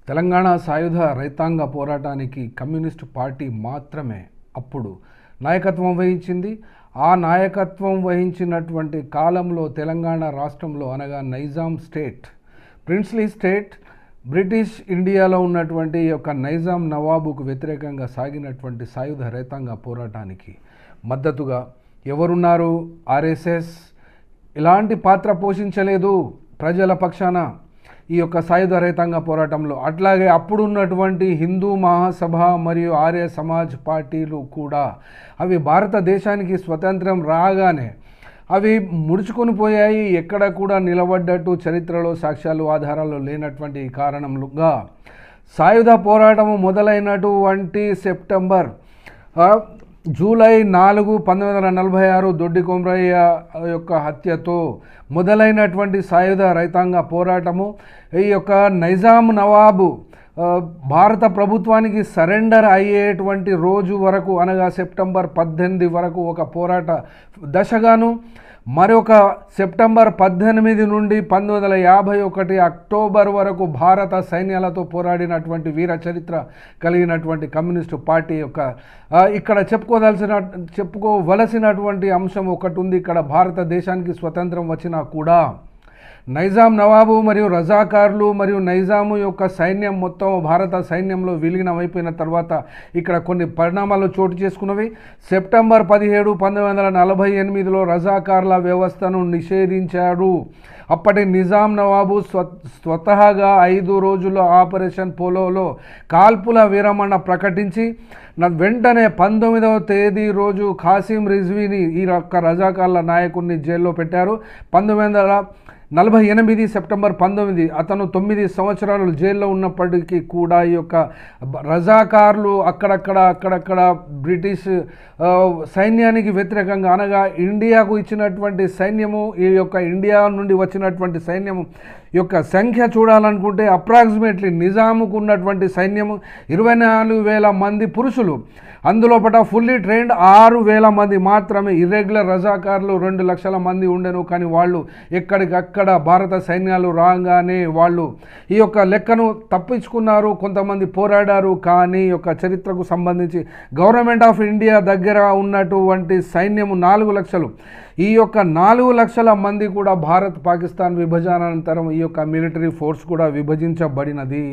తెలంగాణ సాయుధ రైతాంగ పోరాటానికి కమ్యూనిస్టు పార్టీ మాత్రమే అప్పుడు నాయకత్వం వహించింది. ఆ నాయకత్వం వహించినటువంటి కాలంలో తెలంగాణ రాష్ట్రంలో అనగా Nizam state, princely state, British ఇండియాలో ఉన్నటువంటి యొక్క నైజాం నవాబుకు వ్యతిరేకంగా సాగినటువంటి సాయుధ రైతాంగ పోరాటానికి మద్దతుగా ఎవరున్నారు? ఆర్ఎస్ఎస్ ఎలాంటి పాత్ర పోషించలేదు ప్రజల పక్షాన ఈ యొక్క సాయుధ రైతాంగ పోరాటంలో. అట్లాగే అప్పుడున్నటువంటి హిందూ మహాసభ మరియు ఆర్య సమాజ్ పార్టీలు కూడా అవి భారతదేశానికి స్వతంత్రం రాగానే అవి ముడుచుకొని పోయాయి. ఎక్కడ కూడా నిలబడ్డట్టు చరిత్రలో సాక్ష్యాలు ఆధారాలు లేనటువంటి కారణంగా సాయుధ పోరాటము మొదలైనటువంటి జూలై 4, 1946 దొడ్డి కొమరయ్య యొక్క హత్యతో మొదలైనటువంటి సాయుధ రైతాంగ పోరాటము ఈ యొక్క నైజాం నవాబు భారత ప్రభుత్వానికి సరెండర్ అయ్యేటువంటి రోజు వరకు అనగా సెప్టెంబర్ 18 వరకు ఒక పోరాట దశగాను, మరొక సెప్టెంబర్ 18 నుండి 1951 అక్టోబర్ వరకు భారత సైన్యాలతో పోరాడినటువంటి వీర చరిత్ర కలిగినటువంటి కమ్యూనిస్టు పార్టీ యొక్క ఇక్కడ చెప్పుకోవలసినటువంటి అంశం ఒకటి ఉంది. ఇక్కడ భారతదేశానికి స్వతంత్రం వచ్చినా కూడా నైజాం నవాబు మరియు రజాకార్లు మరియు నైజాము యొక్క సైన్యం మొత్తం భారత సైన్యంలో విలీనమైపోయిన తర్వాత ఇక్కడ కొన్ని పరిణామాలు చోటు చేసుకున్నవి. సెప్టెంబర్ 17, 1948లో రజాకార్ల వ్యవస్థను నిషేధించారు. అప్పటి నిజాం నవాబు స్వతహాగా 5 రోజుల ఆపరేషన్ పోలోలో కాల్పుల విరమణ ప్రకటించి వెంటనే 19వ తేదీ రోజు ఖాసిం రిజ్వీని ఈ యొక్క రజాకార్ల నాయకుడిని జైల్లో పెట్టారు. 1948 సెప్టెంబర్ 19 అతను 9 సంవత్సరాలు జైల్లో ఉన్నప్పటికీ కూడా ఈ యొక్క రజాకార్లు అక్కడక్కడ బ్రిటిష్ సైన్యానికి వ్యతిరేకంగా అనగా ఇండియాకు ఇచ్చినటువంటి సైన్యము, ఈ యొక్క ఇండియా నుండి వచ్చినటువంటి సైన్యము యొక్క సంఖ్య చూడాలనుకుంటే అప్రాక్సిమేట్లీ నిజాముకు ఉన్నటువంటి సైన్యము 24,000 మంది పురుషులు, అందులో ఫుల్లీ ట్రైన్డ్ 6,000 మంది మాత్రమే. ఇర్రెగ్యులర్ రజాకార్లు 2 లక్షల మంది ఉండెను. కానీ వాళ్ళు ఎక్కడికక్కడ భారత సైన్యాలు రాగానే వాళ్ళు ఈ యొక్క లెక్కను తప్పించుకున్నారు. కొంతమంది పోరాడారు. కానీ యొక్క చరిత్రకు సంబంధించి గవర్నమెంట్ ఆఫ్ ఇండియా దగ్గర ఉన్నటువంటి సైన్యము 4 లక్షలు. ఈ యొక్క 4 లక్షల మంది కూడా భారత్ పాకిస్తాన్ విభజన అనంతరం ఈ యొక్క మిలిటరీ ఫోర్స్ కూడా విభజించబడినది.